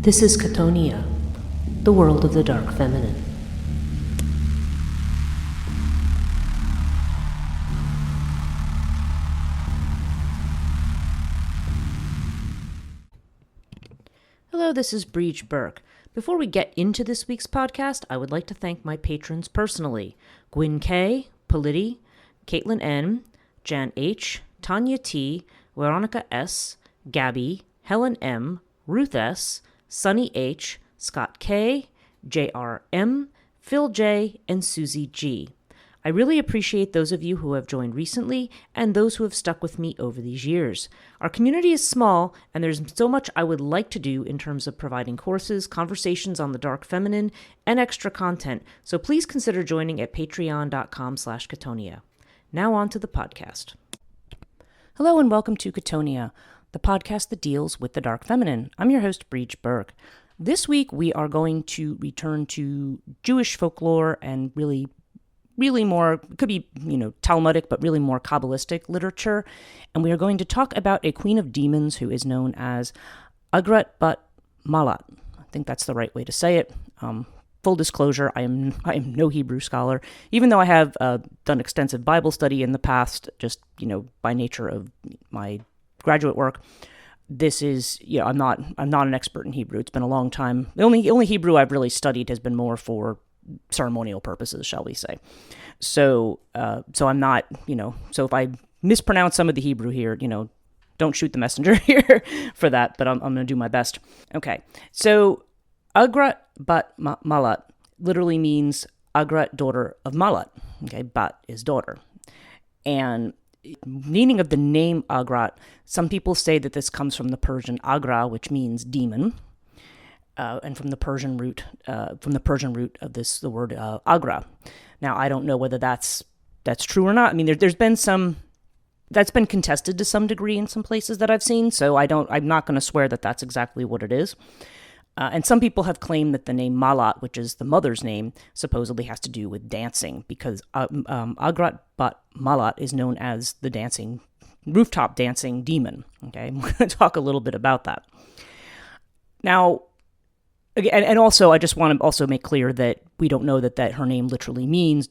This is Chthonia, the world of the dark feminine. Hello, this is Breach Burke. Before we get into this week's podcast, I would like to thank my patrons personally: Gwyn K, Politi, Caitlin N, Jan H, Tanya T, Veronica S, Gabby, Helen M, Ruth S, Sunny H, Scott K, JR M, Phil J, and Susie G. I really appreciate those of you who have joined recently and those who have stuck with me over these years. Our community is small, and there's so much I would like to do in terms of providing courses, conversations on the dark feminine, and extra content, so please consider joining at patreon.com/Chthonia. Now on to the podcast. Hello and welcome to Chthonia, the podcast that deals with the dark feminine. I'm your host, Breach Burke. This week we are going to return to Jewish folklore and really more, it could be, Talmudic, but really more Kabbalistic literature. And we are going to talk about a queen of demons who is known as Agrat Bat Mahlat. I think that's the right way to say it. Full disclosure, I am no Hebrew scholar, even though I have done extensive Bible study in the past, just, by nature of my graduate work. This is, I'm not an expert in Hebrew. It's been a long time. The only Hebrew I've really studied has been more for ceremonial purposes, shall we say. So I'm not, so if I mispronounce some of the Hebrew here, don't shoot the messenger here for that, but I'm going to do my best. Okay. So Agrat Bat Mahlat literally means Agrat, daughter of Mahlat. Okay. Bat is daughter. And meaning of the name Agrat, some people say that this comes from the Persian agra, which means demon. And from the Persian root of this, the word agra. Now, I don't know whether that's true or not. I mean, there's been some that's been contested to some degree in some places that I've seen. So I'm not going to swear that that's exactly what it is. And some people have claimed that the name Mahlat, which is the mother's name, supposedly has to do with dancing, because Agrat Bat Mahlat is known as the rooftop dancing demon. Okay, I'm going to talk a little bit about that. Now, and also, I just want to also make clear that we don't know that her name literally means,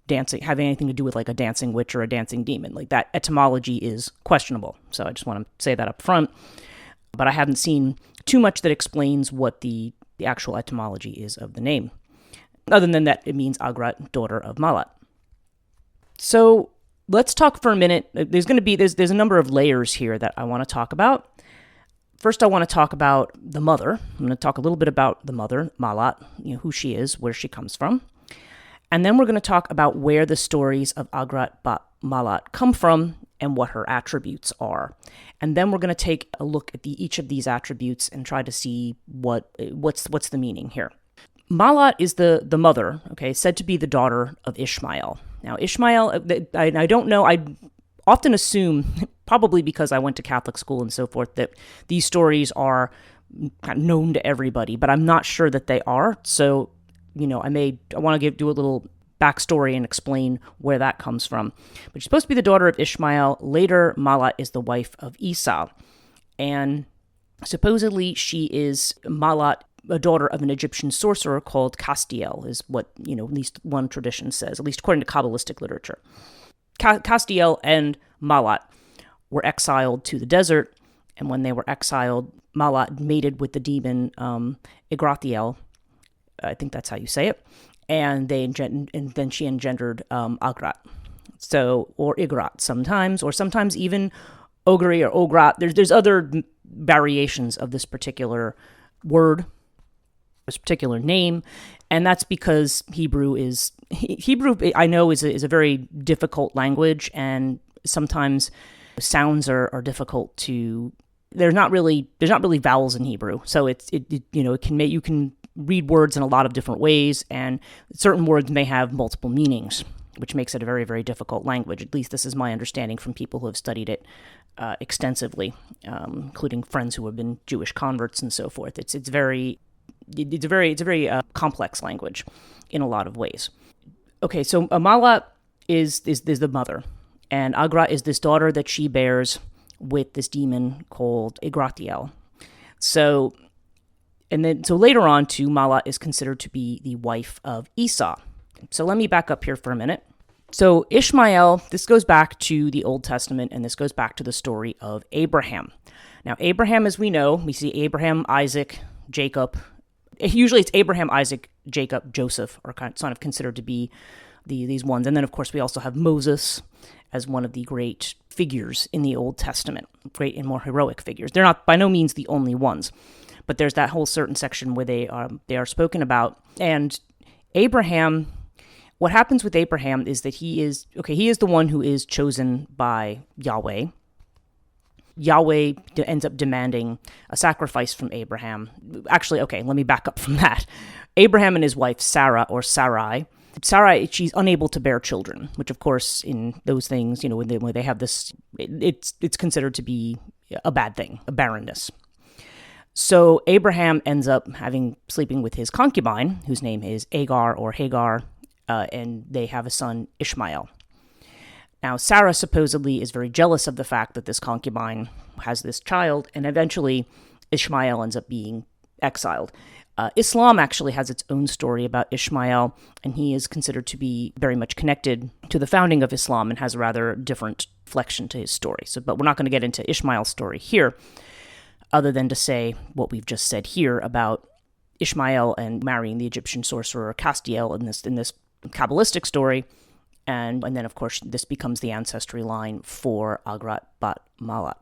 dancing, having anything to do with like a dancing witch or a dancing demon. Like, that etymology is questionable. So I just want to say that up front. But I haven't seen too much that explains what the actual etymology is of the name, other than that it means Agrat, daughter of Mahlat. So let's talk for a minute. There's a number of layers here that I want to talk about. First, I want to talk about the mother. I'm going to talk a little bit about the mother, Mahlat, who she is, where she comes from. And then we're going to talk about where the stories of Agrat Bat Mahlat come from and what her attributes are. And then we're going to take a look at each of these attributes and try to see what's the meaning here. Mahlat is the mother, okay, said to be the daughter of Ishmael. Now, Ishmael, I don't know, I often assume, probably because I went to Catholic school and so forth, that these stories are kind of known to everybody, but I'm not sure that they are. So, I want to do a little backstory and explain where that comes from. But she's supposed to be the daughter of Ishmael. Later, Mahlat is the wife of Esau. And supposedly she is Mahlat, a daughter of an Egyptian sorcerer called Castiel, is what, at least one tradition says, at least according to Kabbalistic literature. Castiel and Mahlat were exiled to the desert, and when they were exiled, Mahlat mated with the demon Igratiel, I think that's how you say it, and then she engendered Agrat, or Igrat sometimes, or sometimes even Ogri or Ograt. There's other variations of this particular word, this particular name, and that's because Hebrew I know is a very difficult language, and sometimes sounds are difficult to. There's not really vowels in Hebrew, so you can read words in a lot of different ways, and certain words may have multiple meanings, which makes it a very, very difficult language. At least this is my understanding from people who have studied it extensively, including friends who have been Jewish converts and so forth. It's a very complex language in a lot of ways. Okay, so Mahlat is the mother, and Agrat is this daughter that she bears with this demon called Igratiel. So And then, so later on, too, Mahlat is considered to be the wife of Esau. So let me back up here for a minute. So Ishmael, this goes back to the Old Testament, and this goes back to the story of Abraham. Now, Abraham, as we know, we see Abraham, Isaac, Jacob. Usually it's Abraham, Isaac, Jacob, Joseph are kind of considered to be these ones. And then, of course, we also have Moses as one of the great figures in the Old Testament, great and more heroic figures. They're not by no means the only ones, but there's that whole certain section where they are spoken about. And Abraham, what happens with Abraham is that he is the one who is chosen by Yahweh. Yahweh ends up demanding a sacrifice from Abraham. Actually, okay, let me back up from that. Abraham and his wife, Sarah, or Sarai, she's unable to bear children, which, of course, in those things, when they have this, it's considered to be a bad thing, a barrenness. So Abraham ends up sleeping with his concubine, whose name is Agar or Hagar, and they have a son, Ishmael. Now, Sarah supposedly is very jealous of the fact that this concubine has this child, and eventually Ishmael ends up being exiled. Islam actually has its own story about Ishmael, and he is considered to be very much connected to the founding of Islam and has a rather different flexion to his story. But we're not going to get into Ishmael's story here, other than to say what we've just said here about Ishmael and marrying the Egyptian sorcerer Castiel in this Kabbalistic story. And then, of course, this becomes the ancestry line for Agrat Bat Mahlat.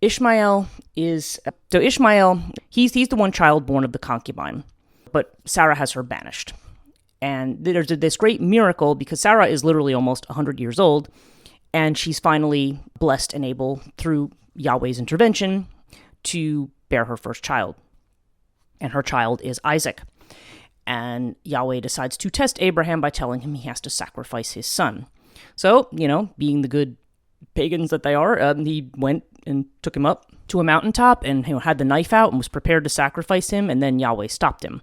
Ishmael, he's the one child born of the concubine, but Sarah has her banished. And there's this great miracle because Sarah is literally almost 100 years old, and she's finally blessed and able, through Yahweh's intervention, to bear her first child. And her child is Isaac. And Yahweh decides to test Abraham by telling him he has to sacrifice his son. So, being the good pagans that they are, he went and took him up to a mountaintop and had the knife out and was prepared to sacrifice him, and then Yahweh stopped him.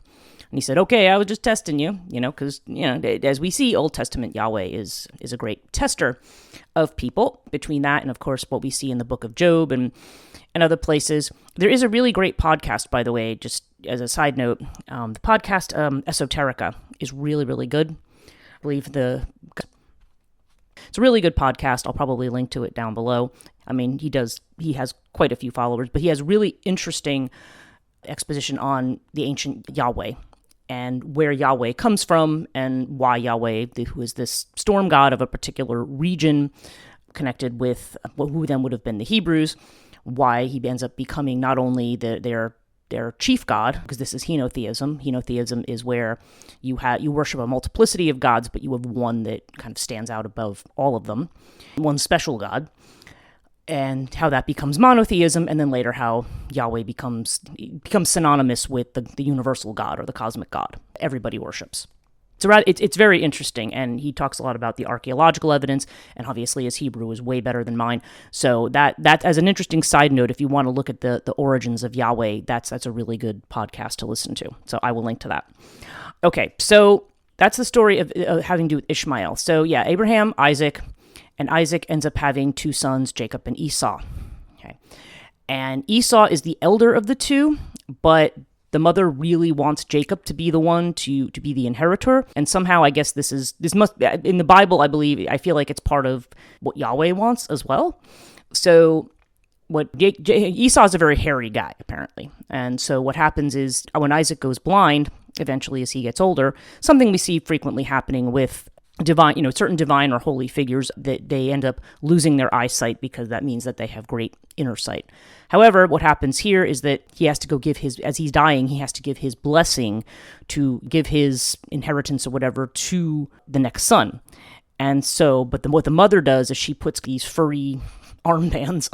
And he said, okay, I was just testing you, because, as we see, Old Testament Yahweh is a great tester of people. Between that and, of course, what we see in the book of Job and other places. There is a really great podcast, by the way, just as a side note. The podcast Esoterica is really, really good. I believe it's a really good podcast. I'll probably link to it down below. I mean, he has quite a few followers, but he has really interesting exposition on the ancient Yahweh and where Yahweh comes from and why Yahweh, who is this storm god of a particular region connected with who then would have been the Hebrews, why he ends up becoming not only their chief god, because this is henotheism. Henotheism is where you worship a multiplicity of gods, but you have one that kind of stands out above all of them, one special god, and how that becomes monotheism, and then later how Yahweh becomes synonymous with the universal god or the cosmic god everybody worships. So it's very interesting, and he talks a lot about the archaeological evidence, and obviously his Hebrew is way better than mine. So that as an interesting side note, if you want to look at the origins of Yahweh, that's a really good podcast to listen to. So I will link to that. Okay, so that's the story of having to do with Ishmael. So yeah, Abraham, Isaac, and Isaac ends up having two sons, Jacob and Esau. Okay, and Esau is the elder of the two, but the mother really wants Jacob to be the one to be the inheritor. And somehow, I guess this must, in the Bible, I feel like it's part of what Yahweh wants as well. So Esau is a very hairy guy, apparently. And so what happens is when Isaac goes blind, eventually as he gets older, something we see frequently happening with certain divine or holy figures, that they end up losing their eyesight because that means that they have great inner sight. However, what happens here is that he has to go as he's dying, he has to give his blessing to give his inheritance or whatever to the next son. And so, what the mother does is she puts these furry armbands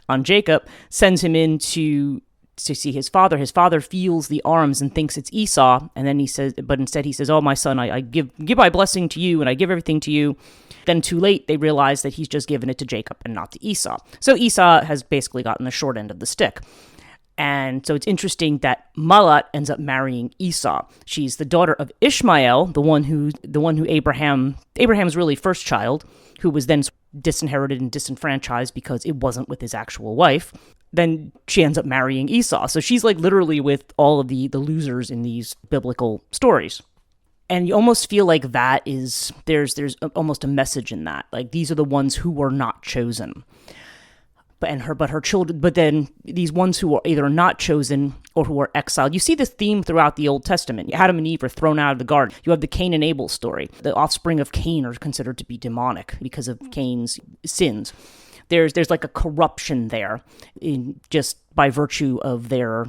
on Jacob, sends him in to see his father. His father feels the arms and thinks it's Esau, and then instead he says, "Oh, my son, I give my blessing to you, and I give everything to you." Then too late, they realize that he's just given it to Jacob and not to Esau. So Esau has basically gotten the short end of the stick. And so it's interesting that Mahlat ends up marrying Esau. She's the daughter of Ishmael, the one who Abraham's really first child, who was then disinherited and disenfranchised because it wasn't with his actual wife. then she ends up marrying Esau. So she's like literally with all of the losers in these biblical stories. And you almost feel like that is, there's almost a message in that. Like, these are the ones who were not chosen. But her children, but then these ones who are either not chosen or who are exiled. You see this theme throughout the Old Testament. Adam and Eve are thrown out of the garden. You have the Cain and Abel story. The offspring of Cain are considered to be demonic because of Cain's sins. There's like a corruption there, in just by virtue of their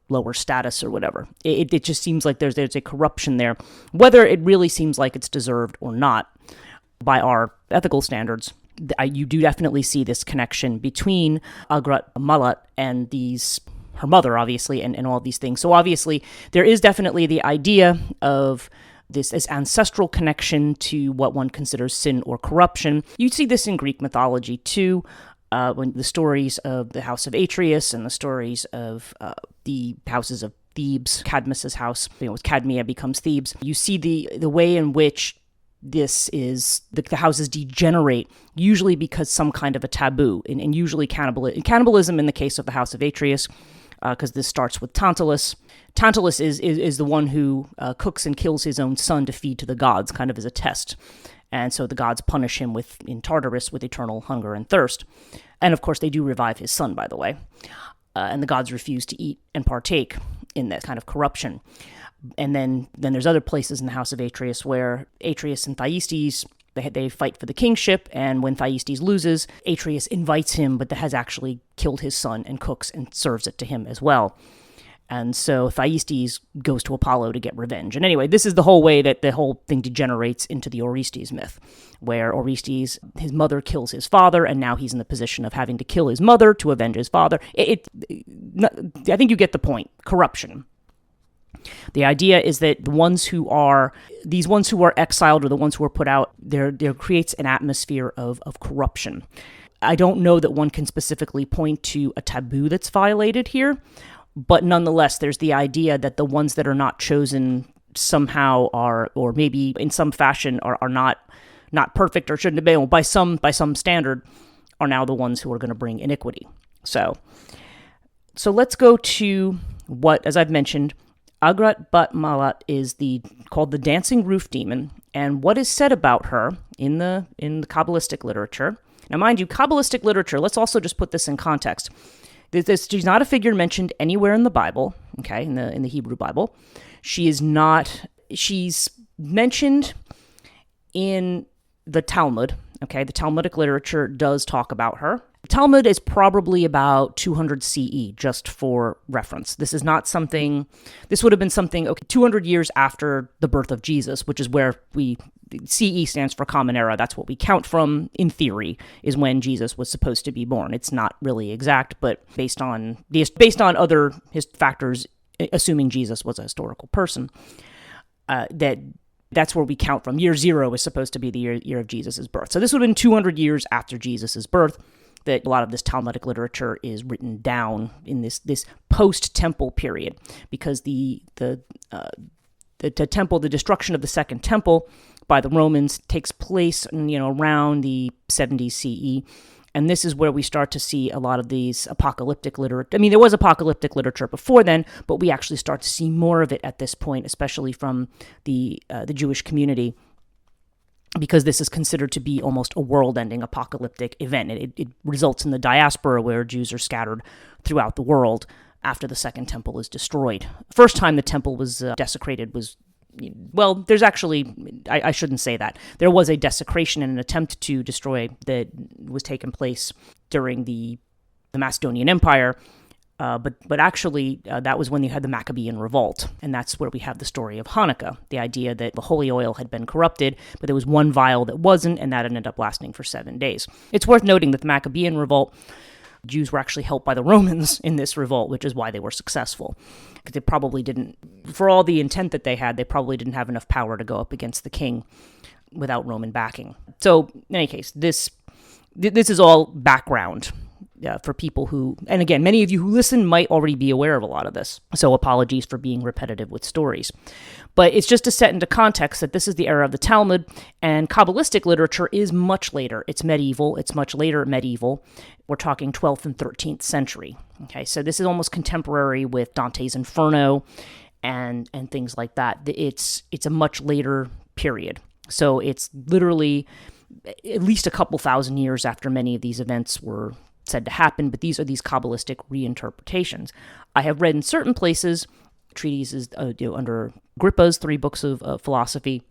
lower status or whatever. It just seems like there's a corruption there, whether it really seems like it's deserved or not by our ethical standards. You do definitely see this connection between Agrat Bat Mahlat and her mother, obviously, and all these things. So obviously, there is definitely the idea of this ancestral connection to what one considers sin or corruption. You see this in Greek mythology too, when the stories of the house of Atreus and the stories of the houses of Thebes, Cadmus's house, Cadmea becomes Thebes. You see the way in which this is, the houses degenerate, usually because some kind of a taboo, and usually cannibalism in the case of the house of Atreus, because this starts with Tantalus. Tantalus is the one who cooks and kills his own son to feed to the gods, kind of as a test. And so the gods punish him in Tartarus with eternal hunger and thirst. And of course, they do revive his son, by the way. And the gods refuse to eat and partake in that kind of corruption. And then there's other places in the house of Atreus where Atreus and Thyestes, they fight for the kingship, and when Thyestes loses, Atreus invites him, but has actually killed his son and cooks and serves it to him as well. And so Thyestes goes to Apollo to get revenge. And anyway, this is the whole way that the whole thing degenerates into the Orestes myth, where Orestes, his mother kills his father, and now he's in the position of having to kill his mother to avenge his father. I think you get the point. Corruption. The idea is that these ones who are exiled, or the ones who are put out, there creates an atmosphere of corruption. I don't know that one can specifically point to a taboo that's violated here, but nonetheless, there's the idea that the ones that are not chosen somehow are, or maybe in some fashion, are not perfect, or shouldn't have been, by some standard, are now the ones who are going to bring iniquity. So let's go to what, as I've mentioned, Agrat Bat Mahlat is called the dancing roof demon, and what is said about her in the Kabbalistic literature. Now, mind you, Kabbalistic literature, let's also just put this in context. She's not a figure mentioned anywhere in the Bible, okay, in the Hebrew Bible. She's mentioned in the Talmud, okay? The Talmudic literature does talk about her. Talmud is probably about 200 CE, just for reference. This would have been something, 200 years after the birth of Jesus, which is where CE stands for Common Era. That's what we count from, in theory, is when Jesus was supposed to be born. It's not really exact, but based on other factors, assuming Jesus was a historical person, that's where we count from. Year zero is supposed to be the year of Jesus' birth. So this would have been 200 years after Jesus' birth, that a lot of this Talmudic literature is written down in this post-temple period, because the temple, the destruction of the Second Temple by the Romans takes place, around the 70s CE, and this is where we start to see a lot of these apocalyptic literature. I mean, there was apocalyptic literature before then, but we actually start to see more of it at this point, especially from the Jewish community, because this is considered to be almost a world-ending apocalyptic event. It results in the diaspora, where Jews are scattered throughout the world after the Second Temple is destroyed. First time the temple was desecrated was, there's actually, I shouldn't say that. There was a desecration and an attempt to destroy that was taking place during the Macedonian Empire, but actually, that was when you had the Maccabean revolt, and that's where we have the story of Hanukkah, the idea that the holy oil had been corrupted, but there was one vial that wasn't, and that ended up lasting for 7 days. It's worth noting that the Maccabean revolt, Jews were actually helped by the Romans in this revolt, which is why they were successful. Because they probably didn't, for all the intent that they had, they probably didn't have enough power to go up against the king without Roman backing. So, in any case, this is all background. for people who, and again, many of you who listen might already be aware of a lot of this. So apologies for being repetitive with stories. But it's just to set into context that this is the era of the Talmud, and Kabbalistic literature is much later. It's medieval. It's much later medieval. We're talking 12th and 13th century. Okay, so this is almost contemporary with Dante's Inferno and things like that. It's a much later period. So it's literally at least a couple thousand years after many of these events were said to happen, but these are these Kabbalistic reinterpretations. I have read in certain places treatises under Agrippa's 3 books of philosophy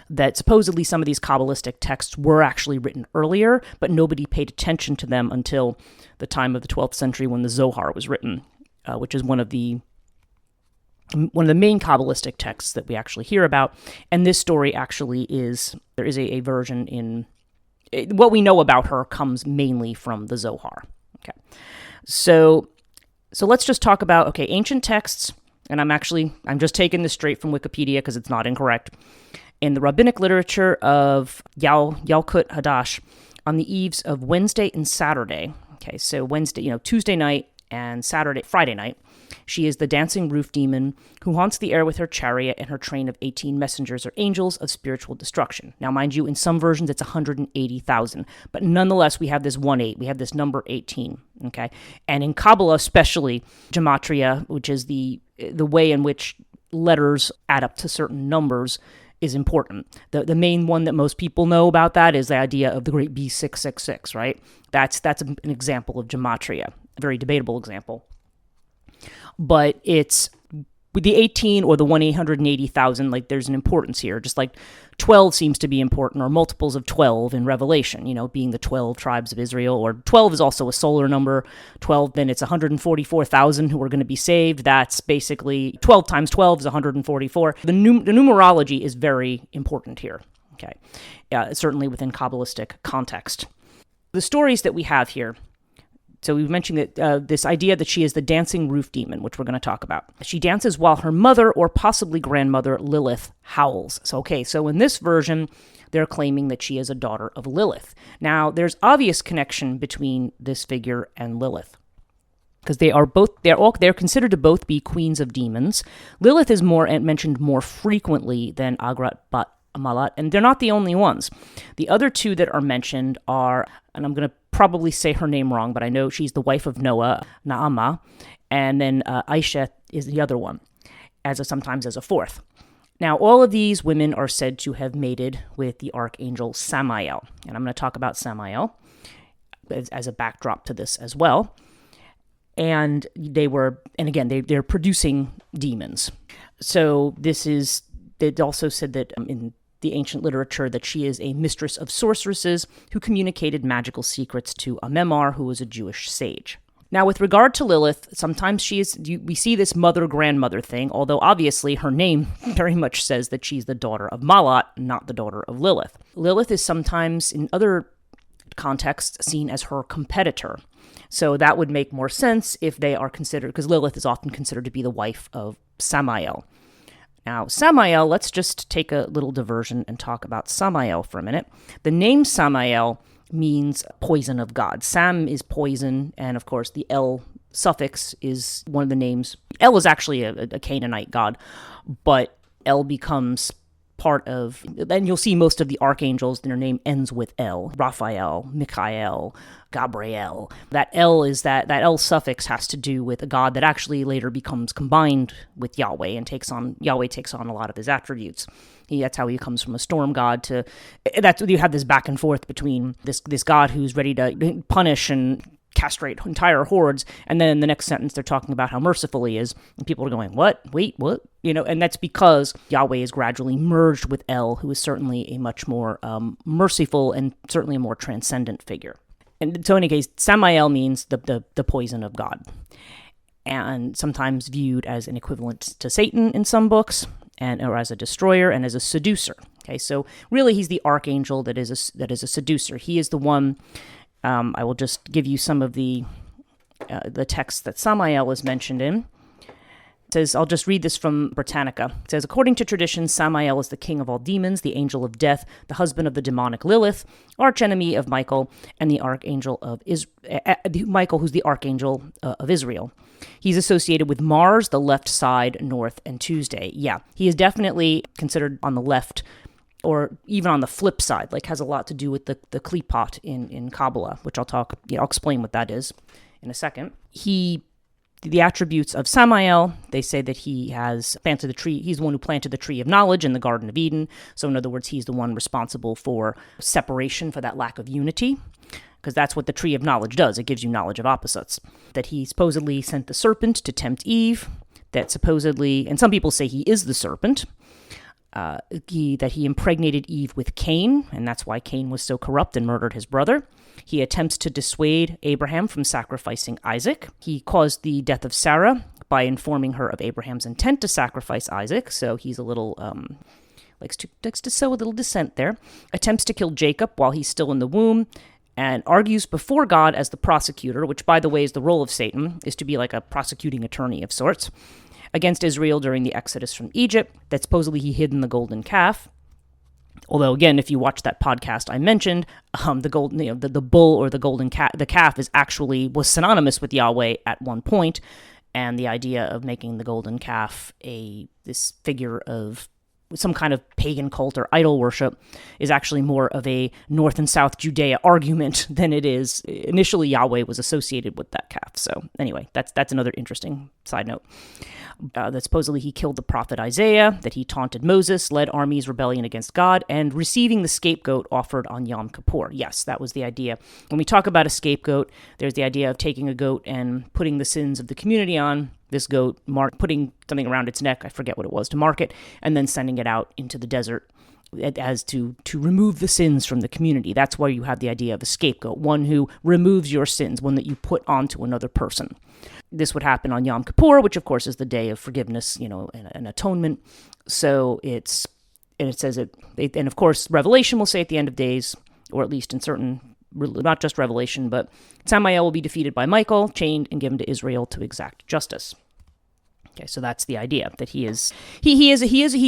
that supposedly some of these Kabbalistic texts were actually written earlier, but nobody paid attention to them until the time of the 12th century when the Zohar was written, which is one of the main Kabbalistic texts that we actually hear about. And this story actually there is a version in, what we know about her comes mainly from the Zohar. Okay. So let's just talk about, ancient texts, and I'm just taking this straight from Wikipedia because it's not incorrect. In the rabbinic literature of Yalkut Hadash, on the eves of Wednesday and Saturday, so Wednesday, Tuesday night and Friday night, she is the dancing roof demon who haunts the air with her chariot and her train of 18 messengers or angels of spiritual destruction. Now, mind you, in some versions, it's 180,000. But nonetheless, we have this 1-8. We have this number 18, okay? And in Kabbalah, especially, gematria, which is the way in which letters add up to certain numbers, is important. The main one that most people know about that is the idea of the great B666, right? That's an example of gematria, a very debatable example. But it's with the 18 or the 1-880,000, like there's an importance here. Just like 12 seems to be important, or multiples of 12 in Revelation, being the 12 tribes of Israel, or 12 is also a solar number. 12, then it's 144,000 who are going to be saved. That's basically 12 times 12 is 144. The numerology is very important here, okay? Certainly within Kabbalistic context. The stories that we have here, so we mentioned that this idea that she is the dancing roof demon, which we're going to talk about. She dances while her mother or possibly grandmother Lilith howls. So in this version, they're claiming that she is a daughter of Lilith. Now, there's obvious connection between this figure and Lilith, because they're considered to both be queens of demons. Lilith is mentioned more frequently than Agrat Bat Mahlat, and they're not the only ones. The other two that are mentioned are, and I'm going to probably say her name wrong, but I know she's the wife of Noah, Naamah, and then Aisha is the other one, sometimes as a fourth. Now, all of these women are said to have mated with the archangel Samael, and I'm going to talk about Samael as a backdrop to this as well. And they're producing demons. So it also said that in the ancient literature that she is a mistress of sorceresses who communicated magical secrets to Amemar, who was a Jewish sage. Now, with regard to Lilith, sometimes we see this mother-grandmother thing, although obviously her name very much says that she's the daughter of Mahlat, not the daughter of Lilith. Lilith is sometimes, in other contexts, seen as her competitor. So that would make more sense if they are considered, because Lilith is often considered to be the wife of Samael. Now, Samael, let's just take a little diversion and talk about Samael for a minute. The name Samael means poison of God. Sam is poison, and of course the El suffix is one of the names. El is actually a Canaanite god, but El becomes part of, and you'll see most of the archangels, their name ends with El. Raphael, Michael, Gabriel. That El is that El suffix has to do with a god that actually later becomes combined with Yahweh and Yahweh takes on a lot of his attributes. That's how he comes from a storm god to, you have this back and forth between this god who's ready to punish and castrate entire hordes, and then in the next sentence they're talking about how merciful he is, and people are going, what? Wait, what? And that's because Yahweh is gradually merged with El, who is certainly a much more merciful and certainly a more transcendent figure. And so in any case, Samael means the poison of God, and sometimes viewed as an equivalent to Satan in some books, or as a destroyer and as a seducer. Okay, so really he's the archangel that is a seducer. He is the one. I will just give you some of the texts that Samael is mentioned in. It says, I'll just read this from Britannica. It says, according to tradition, Samael is the king of all demons, the angel of death, the husband of the demonic Lilith, archenemy of Michael, and the archangel of Michael, who's the archangel of Israel. He's associated with Mars, the left side, North, and Tuesday. Yeah, he is definitely considered on the left, or even on the flip side, like has a lot to do with the klipot in Kabbalah, which I'll explain what that is in a second. The attributes of Samael, they say that he has planted the tree. He's the one who planted the tree of knowledge in the Garden of Eden. So in other words, he's the one responsible for separation, for that lack of unity, because that's what the tree of knowledge does. It gives you knowledge of opposites. That he supposedly sent the serpent to tempt Eve, that supposedly, and some people say he is the serpent, that he impregnated Eve with Cain, and that's why Cain was so corrupt and murdered his brother. He attempts to dissuade Abraham from sacrificing Isaac. He caused the death of Sarah by informing her of Abraham's intent to sacrifice Isaac, so he's a little, likes to sow a little dissent there. Attempts to kill Jacob while he's still in the womb, and argues before God as the prosecutor, which, by the way, is the role of Satan, is to be like a prosecuting attorney of sorts, against Israel during the Exodus from Egypt, that supposedly he hid in the golden calf. Although, again, if you watch that podcast I mentioned, the bull or the golden calf, the calf was synonymous with Yahweh at one point, and the idea of making the golden calf this figure of some kind of pagan cult or idol worship is actually more of a North and South Judea argument than it is. Initially, Yahweh was associated with that calf. So anyway, that's another interesting side note. That supposedly he killed the prophet Isaiah, that he taunted Moses, led armies rebellion against God, and receiving the scapegoat offered on Yom Kippur. Yes, that was the idea. When we talk about a scapegoat, there's the idea of taking a goat and putting the sins of the community on this goat, putting something around its neck, I forget what it was, to mark it, and then sending it out into the desert as to remove the sins from the community. That's why you have the idea of a scapegoat, one who removes your sins, one that you put onto another person. This would happen on Yom Kippur, which of course is the day of forgiveness, and atonement. So it says and of course Revelation will say at the end of days, or at least in certain, not just Revelation, but Samael will be defeated by Michael, chained and given to Israel to exact justice. Okay, so that's the idea, that he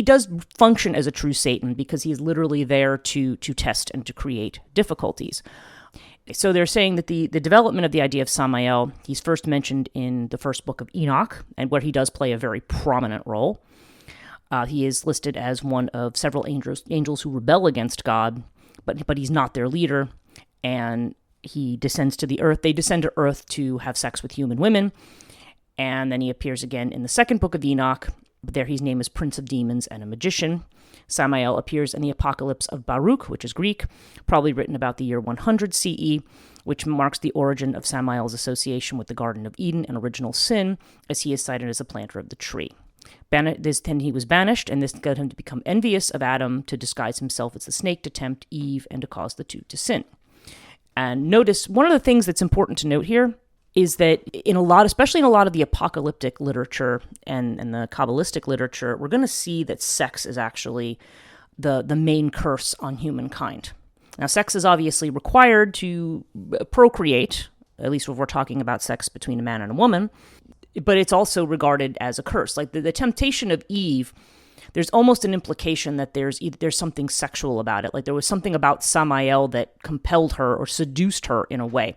does function as a true Satan because he is literally there to test and to create difficulties. So they're saying that the development of the idea of Samael, he's first mentioned in the first book of Enoch, and where he does play a very prominent role. He is listed as one of several angels who rebel against God, but he's not their leader, and he descends to the earth. They descend to earth to have sex with human women, and then he appears again in the second book of Enoch. There his name is Prince of Demons and a magician. Samael appears in the Apocalypse of Baruch, which is Greek, probably written about the year 100 CE, which marks the origin of Samael's association with the Garden of Eden and original sin, as he is cited as a planter of the tree. Then he was banished, and this led him to become envious of Adam, to disguise himself as the snake, to tempt Eve, and to cause the two to sin. And notice, one of the things that's important to note here is that especially in a lot of the apocalyptic literature and the Kabbalistic literature, we're going to see that sex is actually the main curse on humankind. Now, sex is obviously required to procreate, at least if we're talking about sex between a man and a woman, but it's also regarded as a curse. Like the temptation of Eve, there's almost an implication that there's something sexual about it. Like there was something about Samael that compelled her or seduced her in a way.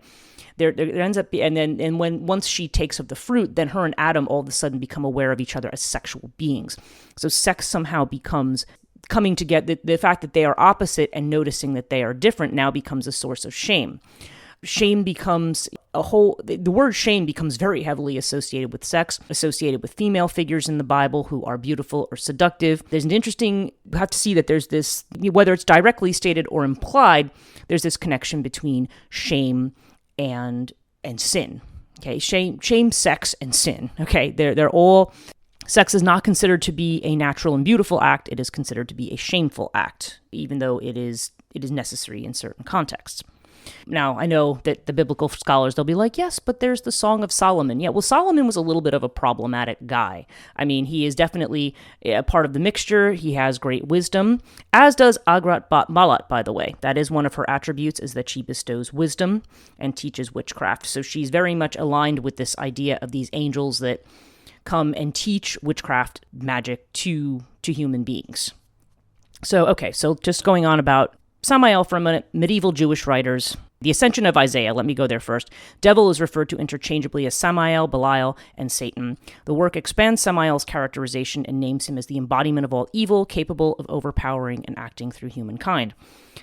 There ends up once she takes of the fruit, then her and Adam all of a sudden become aware of each other as sexual beings. So sex somehow becomes coming together. The fact that they are opposite and noticing that they are different now becomes a source of shame. Shame becomes the word shame becomes very heavily associated with sex, associated with female figures in the Bible who are beautiful or seductive. There's an interesting, you have to see that there's this, whether it's directly stated or implied, there's this connection between shame and sin. Okay, shame, sex, and sin. Okay, they're all. Sex is not considered to be a natural and beautiful act. It is considered to be a shameful act, even though it is necessary in certain contexts. Now, I know that the biblical scholars, they'll be like, yes, but there's the Song of Solomon. Yeah, well, Solomon was a little bit of a problematic guy. I mean, he is definitely a part of the mixture. He has great wisdom, as does Agrat Bat Mahlat, by the way. That is one of her attributes, is that she bestows wisdom and teaches witchcraft. So she's very much aligned with this idea of these angels that come and teach witchcraft magic to human beings. So just going on about Samael for a minute, medieval Jewish writers. The ascension of Isaiah, let me go there first. Devil is referred to interchangeably as Samael, Belial, and Satan. The work expands Samael's characterization and names him as the embodiment of all evil, capable of overpowering and acting through humankind.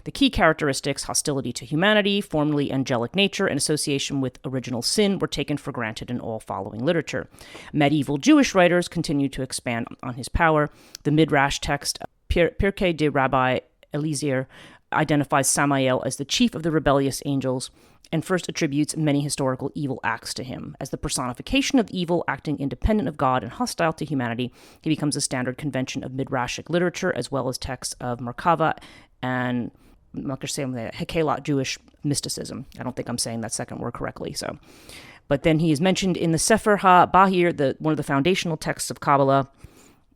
The key characteristics, hostility to humanity, formerly angelic nature, and association with original sin, were taken for granted in all following literature. Medieval Jewish writers continue to expand on his power. The Midrash text, Pirkei de Rabbi Eliezer, identifies Samael as the chief of the rebellious angels and first attributes many historical evil acts to him. As the personification of evil acting independent of God and hostile to humanity, he becomes a standard convention of Midrashic literature as well as texts of Merkava and Hekelat Jewish mysticism. I don't think I'm saying that second word correctly. But then he is mentioned in the Sefer HaBahir, one of the foundational texts of Kabbalah,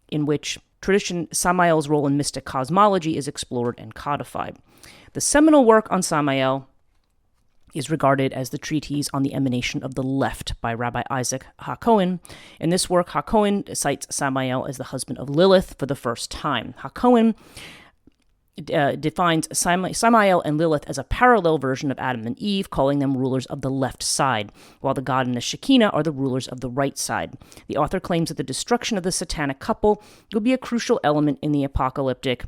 in which tradition Samael's role in mystic cosmology is explored and codified. The seminal work on Samael is regarded as the treatise on the emanation of the left by Rabbi Isaac HaKohen. In this work, HaKohen cites Samael as the husband of Lilith for the first time. HaKohen defines Samael and Lilith as a parallel version of Adam and Eve, calling them rulers of the left side, while the God and the Shekinah are the rulers of the right side. The author claims that the destruction of the satanic couple will be a crucial element in the apocalyptic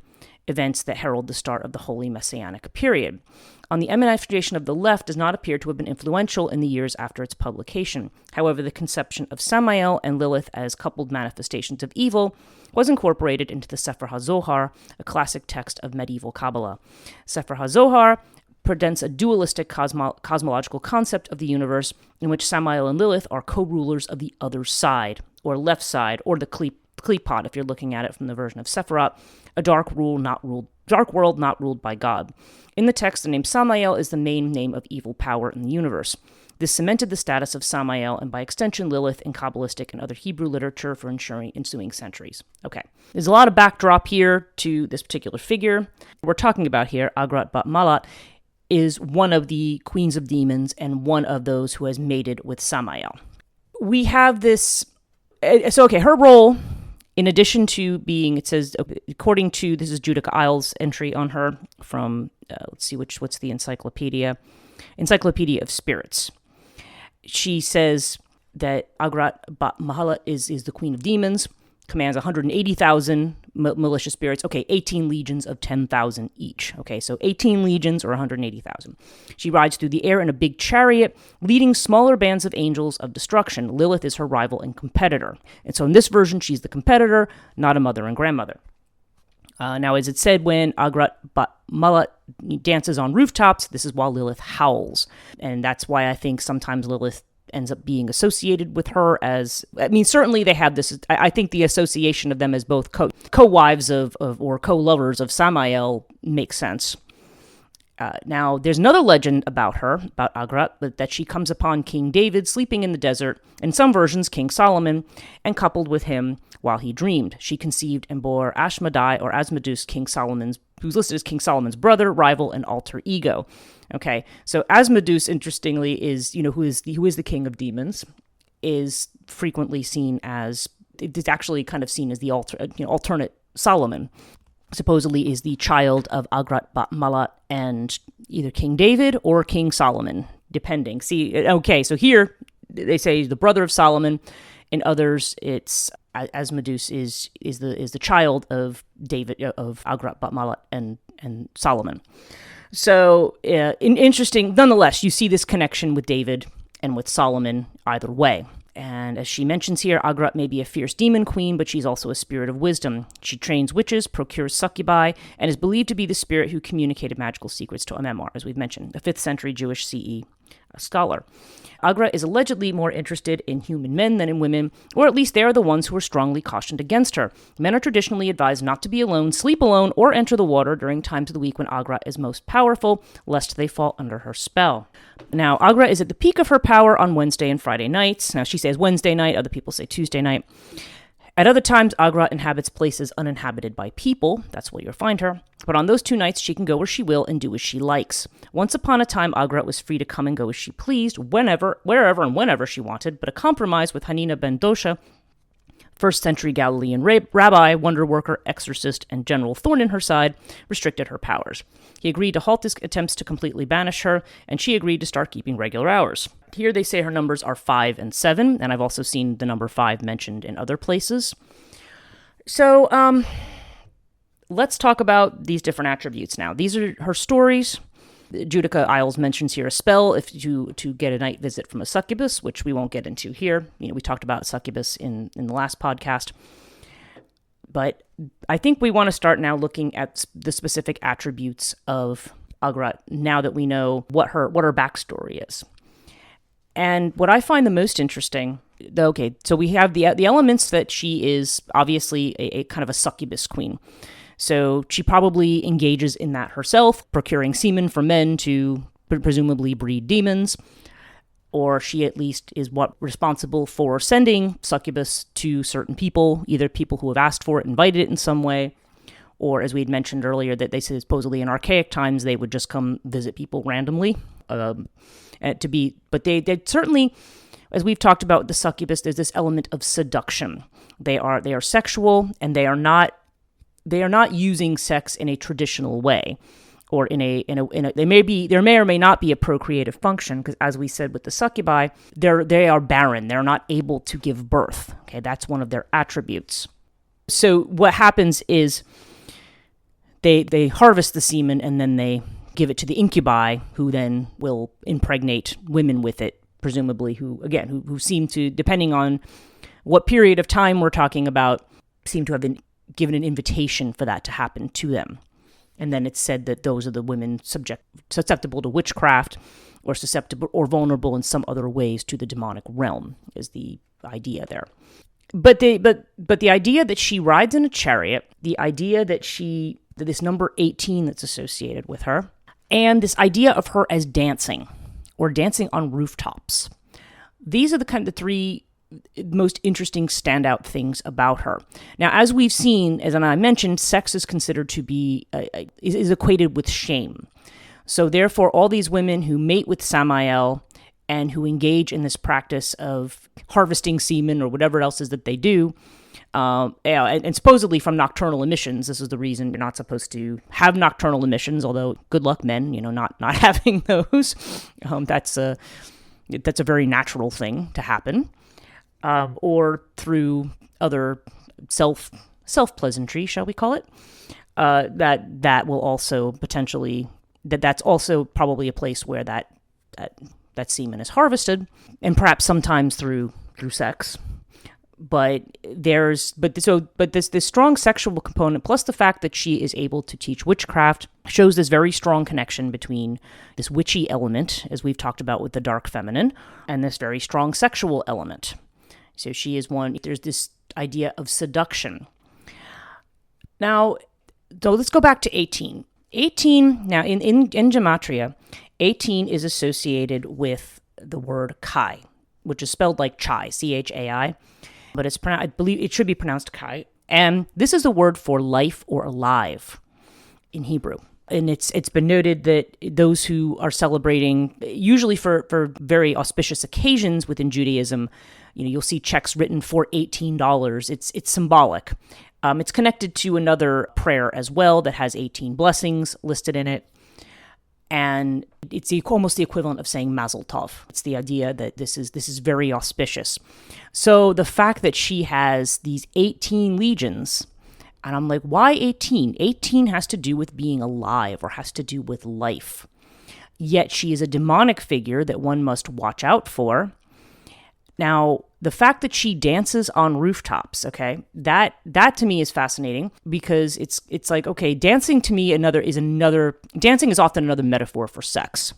events that herald the start of the Holy Messianic period. On the emanation of the left does not appear to have been influential in the years after its publication. However, the conception of Samael and Lilith as coupled manifestations of evil was incorporated into the Sefer HaZohar, a classic text of medieval Kabbalah. Sefer HaZohar presents a dualistic cosmological concept of the universe in which Samael and Lilith are co-rulers of the other side, or left side, or the Klipot, if you're looking at it from the version of Sephiroth, a dark world not ruled by God. In the text, the name Samael is the main name of evil power in the universe. This cemented the status of Samael and by extension Lilith in Kabbalistic and other Hebrew literature for ensuing centuries. Okay, there's a lot of backdrop here to this particular figure. We're talking about here, Agrat Bat Mahlat, is one of the queens of demons and one of those who has mated with Samael. We have this, her role, in addition to being, it says, according to, this is Judith Isles' entry on her from, let's see, what's the Encyclopedia of Spirits. She says that Agrat Bat Mahlat is the queen of demons, commands 180,000 malicious spirits. 18 legions of 10,000 each. So 18 legions or 180,000. She rides through the air in a big chariot, leading smaller bands of angels of destruction. Lilith is her rival and competitor. And so in this version, she's the competitor, not a mother and grandmother. Now, as it said, when Agrat Bat Mahlat dances on rooftops, this is while Lilith howls. And that's why I think sometimes Lilith ends up being associated with her as, certainly they have this, I think the association of them as both co-wives of or co-lovers of Samael makes sense. Now, there's another legend about her, about Agrat, but that she comes upon King David sleeping in the desert, in some versions King Solomon, and coupled with him while he dreamed. She conceived and bore Ashmedai or Asmodeus, who's listed as King Solomon's brother, rival, and alter ego. Okay, so Asmodeus, interestingly, is, who is the king of demons, is frequently seen as, it's actually kind of seen as the alternate Solomon. Supposedly is the child of Agrat Bat Mahlat and either King David or King Solomon, depending. So here they say the brother of Solomon. In others, it's Asmodeus is the child of David, of Agrat Bat Mahlat and Solomon. So interesting, nonetheless. You see this connection with David and with Solomon either way. And as she mentions here, Agrat may be a fierce demon queen, but she's also a spirit of wisdom. She trains witches, procures succubi, and is believed to be the spirit who communicated magical secrets to Amemar, as we've mentioned, a 5th century Jewish CE scholar. Agrat is allegedly more interested in human men than in women, or at least they are the ones who are strongly cautioned against her. Men are traditionally advised not to be alone, sleep alone, or enter the water during times of the week when Agrat is most powerful, lest they fall under her spell. Now, Agrat is at the peak of her power on Wednesday and Friday nights. Now, she says Wednesday night, other people say Tuesday night. At other times, Agrat inhabits places uninhabited by people. That's where you'll find her. But on those 2 nights, she can go where she will and do as she likes. Once upon a time, Agrat was free to come and go as she pleased, wherever, and whenever she wanted, but a compromise with Hanina ben Dosha First century Galilean rabbi, wonder worker, exorcist, and general thorn in her side restricted her powers. He agreed to halt his attempts to completely banish her, and she agreed to start keeping regular hours. Here they say her numbers are 5 and 7, and I've also seen the number 5 mentioned in other places. So, let's talk about these different attributes now. These are her stories. Judica Isles mentions here a spell to get a night visit from a succubus, which we won't get into here. We talked about succubus in the last podcast. But I think we want to start now looking at the specific attributes of Agrat now that we know what her backstory is. And what I find the most interesting, so we have the elements that she is obviously a kind of a succubus queen. So she probably engages in that herself, procuring semen for men to presumably breed demons, or she at least is responsible for sending succubus to certain people, either people who have asked for it, invited it in some way, or as we had mentioned earlier, that they said supposedly in archaic times they would just come visit people randomly. But they certainly, as we've talked about the succubus, there's this element of seduction. They are sexual, and they are not using sex in a traditional way, or there may or may not be a procreative function, because as we said with the succubi, they are barren. They're not able to give birth. Okay, that's one of their attributes. So what happens is they harvest the semen and then they give it to the incubi, who then will impregnate women with it, presumably who seem to, depending on what period of time we're talking about, seem to have been given an invitation for that to happen to them. And then it's said that those are the women susceptible to witchcraft, or susceptible or vulnerable in some other ways to the demonic realm, is the idea there. But the idea that she rides in a chariot, the idea that this number 18 that's associated with her, and this idea of her as dancing, or dancing on rooftops. These are the three most interesting standout things about her. Now, as we've seen, as I mentioned, sex is considered to be, is equated with shame. So therefore, all these women who mate with Samael and who engage in this practice of harvesting semen or whatever else is that they do, and supposedly from nocturnal emissions, this is the reason you're not supposed to have nocturnal emissions, although good luck men, not having those. That's a very natural thing to happen. Or through other self-pleasantry, shall we call it, that will also potentially, that's also probably a place where that semen is harvested, and perhaps sometimes through sex. But this strong sexual component, plus the fact that she is able to teach witchcraft, shows this very strong connection between this witchy element, as we've talked about with the dark feminine, and this very strong sexual element. So she is there's this idea of seduction. Now, so let's go back to 18. 18, now in Gematria, 18 is associated with the word Kai, which is spelled like chai, C-H-A-I, but I believe it should be pronounced Kai. And this is a word for life or alive in Hebrew. And it's been noted that those who are celebrating, usually for very auspicious occasions within Judaism, you'll see checks written for $18. It's symbolic. It's connected to another prayer as well that has 18 blessings listed in it. And it's almost the equivalent of saying Mazel Tov. It's the idea that this is very auspicious. So the fact that she has these 18 legions, and I'm like, why 18? 18 has to do with being alive, or has to do with life. Yet she is a demonic figure that one must watch out for. Now, the fact that she dances on rooftops, okay, that to me is fascinating, because it's like, okay, dancing to me dancing is often another metaphor for sex.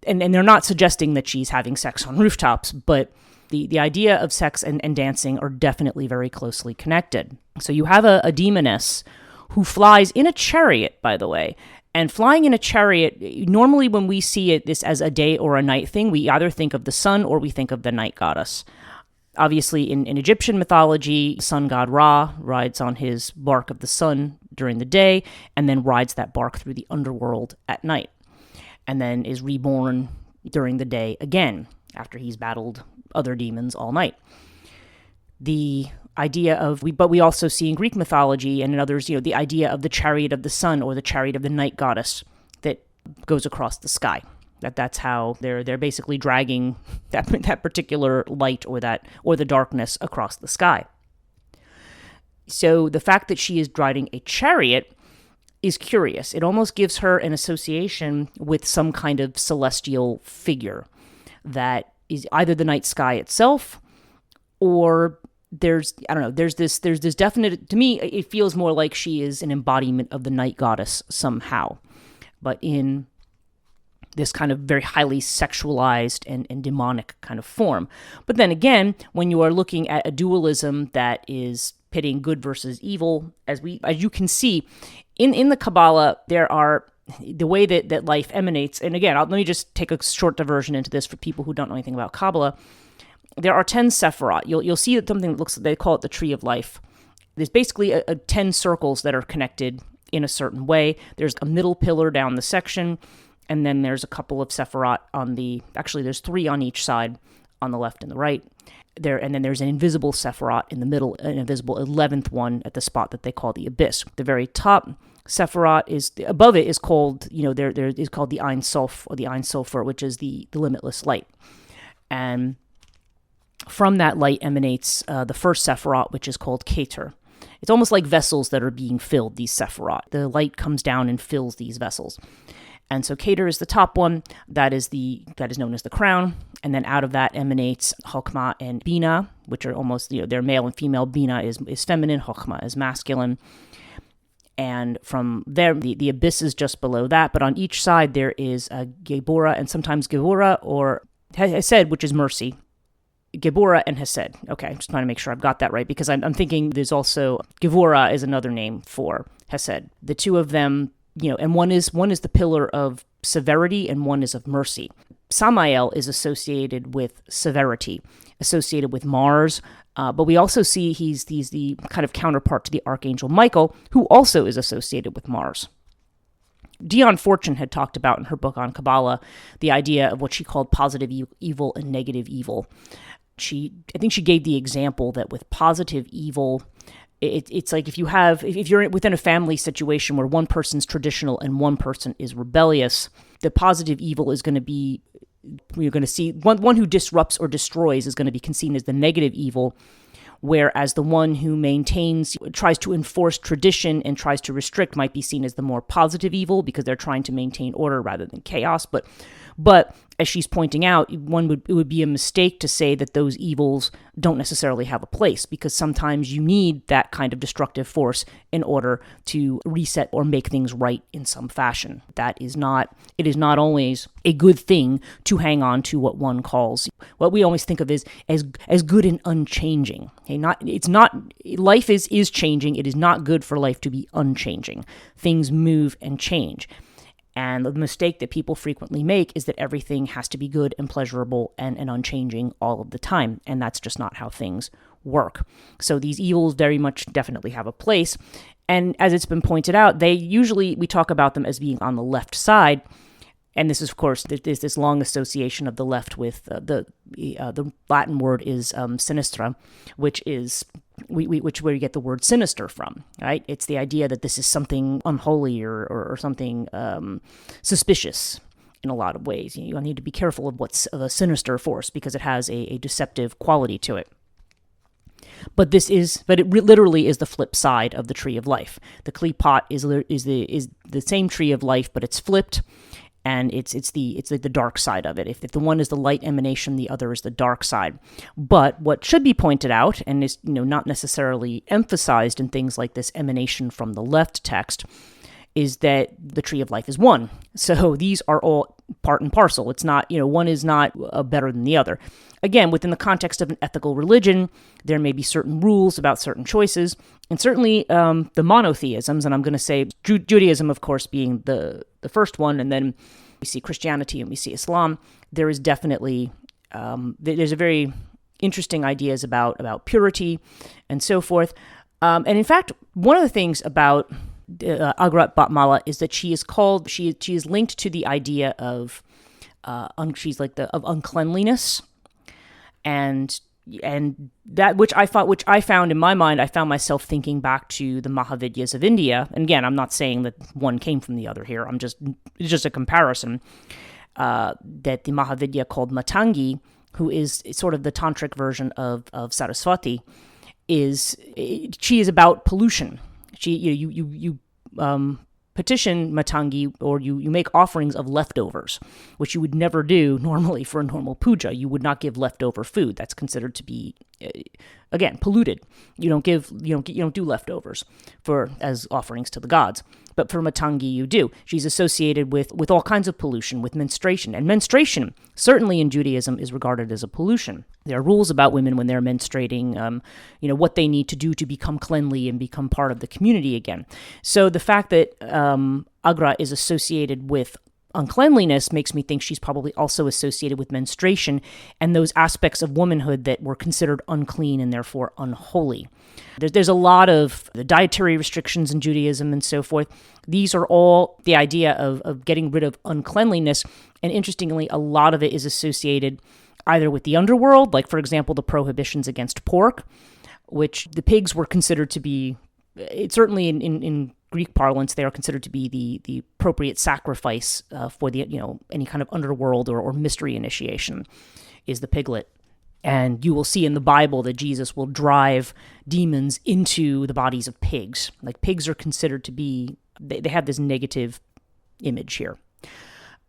And they're not suggesting that she's having sex on rooftops, but the idea of sex and dancing are definitely very closely connected. So you have a demoness who flies in a chariot, by the way. And flying in a chariot, normally when we see this as a day or a night thing, we either think of the sun or we think of the night goddess. Obviously, in Egyptian mythology, sun god Ra rides on his bark of the sun during the day, and then rides that bark through the underworld at night, and then is reborn during the day again, after he's battled other demons all night. the idea of, but we also see in Greek mythology and in others, the idea of the chariot of the sun or the chariot of the night goddess that goes across the sky. That's how they're basically dragging that particular light or the darkness across the sky. So the fact that she is riding a chariot is curious. It almost gives her an association with some kind of celestial figure that is either the night sky itself, or there's this definite, to me, it feels more like she is an embodiment of the night goddess somehow, but in this kind of very highly sexualized and demonic kind of form. But then again, when you are looking at a dualism that is pitting good versus evil, as you can see in the Kabbalah, there are the way that life emanates. And again, let me just take a short diversion into this for people who don't know anything about Kabbalah. There are 10 Sephirot. You'll see that something that they call it the tree of life. There's basically 10 circles that are connected in a certain way. There's a middle pillar down the section, and then there's a couple of Sephirot there's 3 on each side, on the left and the right. And then there's an invisible Sephirot in the middle, an invisible 11th one at the spot that they call the abyss. The very top Sephirot above it is called, there is called the Ein Sof, or the Ein Sofer, which is the limitless light. And from that light emanates the first Sephirot, which is called Keter. It's almost like vessels that are being filled, these Sephirot. The light comes down and fills these vessels. And so Keter is the top one, that is known as the crown, and then out of that emanates Chokmah and Bina, which are almost, they're male and female. Bina is feminine, Chokmah is masculine. And from there, the abyss is just below that, but on each side there is a Geburah, and sometimes Geburah, or Hesed, which is mercy. Geburah and Hesed. Okay, I'm just trying to make sure I've got that right, because I'm thinking there's also, Geburah is another name for Hesed. The two of them, and one is the pillar of severity and one is of mercy. Samael is associated with severity, associated with Mars, but we also see he's the kind of counterpart to the archangel Michael, who also is associated with Mars. Dion Fortune had talked about in her book on Kabbalah the idea of what she called positive evil and negative evil. I think she gave the example that with positive evil, it's like if you're within a family situation where one person's traditional and one person is rebellious, the positive evil is going to be, you're going to see one who disrupts or destroys is going to be seen as the negative evil, whereas the one who tries to enforce tradition and tries to restrict might be seen as the more positive evil, because they're trying to maintain order rather than chaos. But as she's pointing out, it would be a mistake to say that those evils don't necessarily have a place, because sometimes you need that kind of destructive force in order to reset or make things right in some fashion. It is not always a good thing to hang on to what one calls, what we always think of as good and unchanging. Okay, life is changing. It is not good for life to be unchanging. Things move and change. And the mistake that people frequently make is that everything has to be good and pleasurable and unchanging all of the time. And that's just not how things work. So these evils very much definitely have a place. And as it's been pointed out, we talk about them as being on the left side. And this is, of course, there's this long association of the left with the Latin word is sinistra, which is where you get the word sinister from, right? It's the idea that this is something unholy or something suspicious in a lot of ways. You need to be careful of what's a sinister force, because it has a deceptive quality to it. But it literally is the flip side of the tree of life. The Kli pot is the same tree of life, but it's flipped. And it's like the dark side of it. If the one is the light emanation, the other is the dark side. But what should be pointed out, and is not necessarily emphasized in things like this emanation from the left text, is that the tree of life is one. So these are all part and parcel. It's not, one is not better than the other. Again, within the context of an ethical religion, there may be certain rules about certain choices, and certainly the monotheisms, and I'm going to say Judaism, of course, being the first one, and then we see Christianity and we see Islam. There is definitely, there's a very interesting ideas about purity and so forth. And in fact, one of the things about Agrat Bat Mahlat is that she is linked to the idea of, of uncleanliness. And, And that which I found in my mind, I found myself thinking back to the Mahavidyas of India. And again, I'm not saying that one came from the other here. It's just a comparison. That the Mahavidya called Matangi, who is sort of the tantric version of Saraswati, she is about pollution. You petition Matangi, or you make offerings of leftovers, which you would never do normally for a normal puja. You would not give leftover food. That's considered to be, again, polluted. You don't do leftovers as offerings to the gods. But for Matangi, you do. She's associated with all kinds of pollution, with menstruation. And menstruation, certainly in Judaism, is regarded as a pollution. There are rules about women when they're menstruating, what they need to do to become cleanly and become part of the community again. So the fact that Agra is associated with uncleanliness makes me think she's probably also associated with menstruation and those aspects of womanhood that were considered unclean and therefore unholy. There's a lot of the dietary restrictions in Judaism and so forth. These are all the idea of getting rid of uncleanliness. And interestingly, a lot of it is associated either with the underworld, like, for example, the prohibitions against pork, which the pigs were considered to be, certainly in Greek parlance, they are considered to be the appropriate sacrifice for the any kind of underworld or mystery initiation is the piglet. And you will see in the Bible that Jesus will drive demons into the bodies of pigs. Like, pigs are considered to be, they have this negative image here,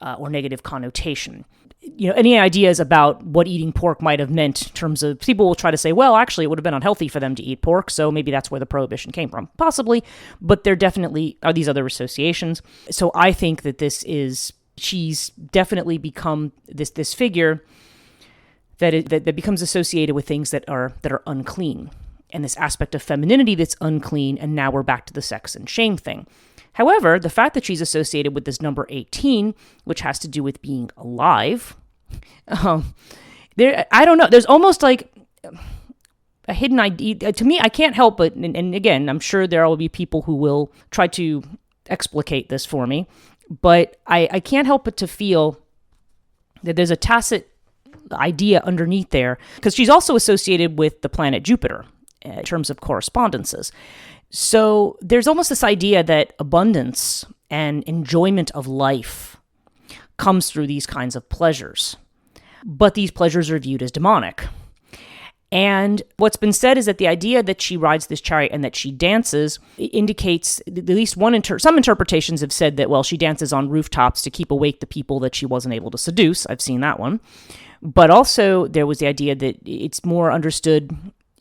or negative connotation. Any ideas about what eating pork might have meant in terms of, people will try to say, well, actually, it would have been unhealthy for them to eat pork, so maybe that's where the prohibition came from. Possibly, but there definitely are these other associations. So I think that she's definitely become this figure that becomes associated with things that are unclean, and this aspect of femininity that's unclean, and now we're back to the sex and shame thing. However, the fact that she's associated with this number 18, which has to do with being alive, I don't know, there's almost like a hidden idea. To me, I can't help but, and again, I'm sure there will be people who will try to explicate this for me, but I can't help but to feel that there's a tacit idea underneath there, because she's also associated with the planet Jupiter in terms of correspondences. So there's almost this idea that abundance and enjoyment of life comes through these kinds of pleasures, but these pleasures are viewed as demonic. And what's been said is that the idea that she rides this chariot and that she dances indicates, at least some interpretations have said that, well, she dances on rooftops to keep awake the people that she wasn't able to seduce. I've seen that one. But also there was the idea that it's more understood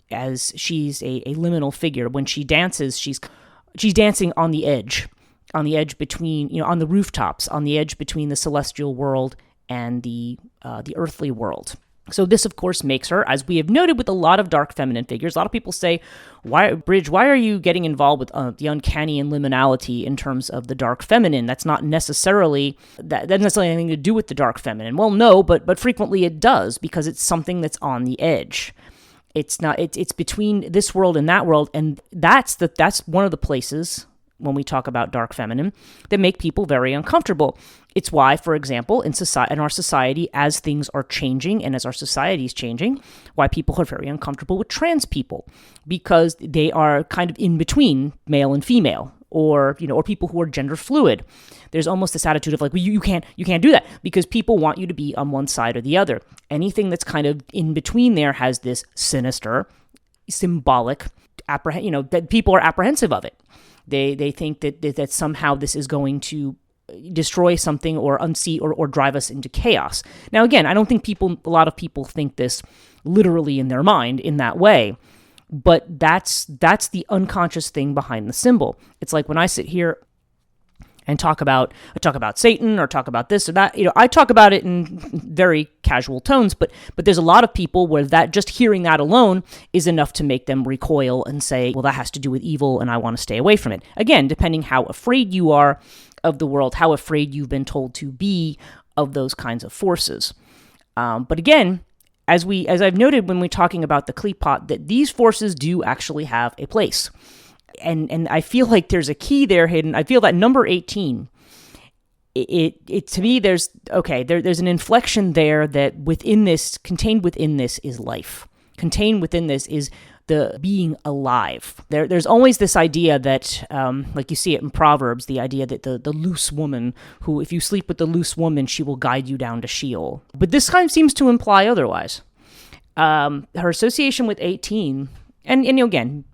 as she's a liminal figure. When she dances, she's dancing on the edge between, on the rooftops, on the edge between the celestial world and the earthly world. So this, of course, makes her, as we have noted with a lot of dark feminine figures, a lot of people say, why are you getting involved with the uncanny and liminality in terms of the dark feminine? That doesn't necessarily have anything to do with the dark feminine. Well, no, but frequently it does, because it's something that's on the edge. It's between this world and that world, and that's one of the places, when we talk about dark feminine, that make people very uncomfortable. It's why, for example, in our society, as things are changing and as our society is changing, why people are very uncomfortable with trans people, because they are kind of in between male and female, or people who are gender fluid. There's almost this attitude of like, well, you can't do that, because people want you to be on one side or the other. Anything that's kind of in between there has this sinister, symbolic that people are apprehensive of it. They think that somehow this is going to destroy something or unseat or drive us into chaos. Now, again, I don't think a lot of people think this literally in their mind in that way, but that's the unconscious thing behind the symbol. It's like when I sit here and talk about Satan or talk about this or that, I talk about it in very casual tones, but there's a lot of people where that, just hearing that alone is enough to make them recoil and say, well, that has to do with evil and I want to stay away from it. Again, depending how afraid you are of the world, how afraid you've been told to be of those kinds of forces. But again, as I've noted when we're talking about the Klipot, that these forces do actually have a place. And I feel like there's a key there hidden. I feel that number 18, it to me, there's an inflection there that contained within this is life. contained within this is the being alive. There's always this idea that, like you see it in Proverbs, the idea that the loose woman, who if you sleep with the loose woman, she will guide you down to Sheol. But this kind of seems to imply otherwise. Her association with 18, and again,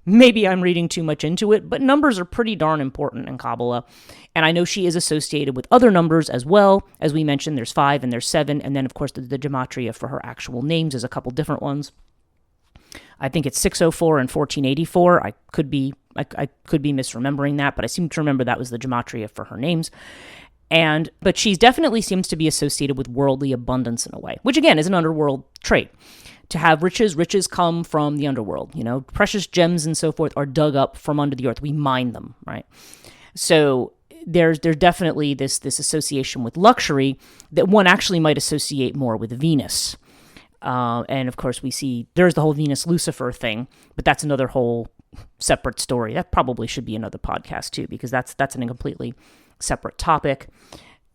maybe I'm reading too much into it, but numbers are pretty darn important in Kabbalah. And I know she is associated with other numbers as well. As we mentioned, there's 5 and there's 7. And then, of course, the gematria for her actual names is a couple different ones. I think it's 604 and 1484. I could be misremembering that, but I seem to remember that was the gematria for her names. But she definitely seems to be associated with worldly abundance in a way, which again is an underworld trait. To have riches come from the underworld. Precious gems and so forth are dug up from under the earth. We mine them, right? So there's definitely this association with luxury that one actually might associate more with Venus. And of course we see there's the whole Venus-Lucifer thing, but that's another whole separate story. That probably should be another podcast too, because that's a completely separate topic.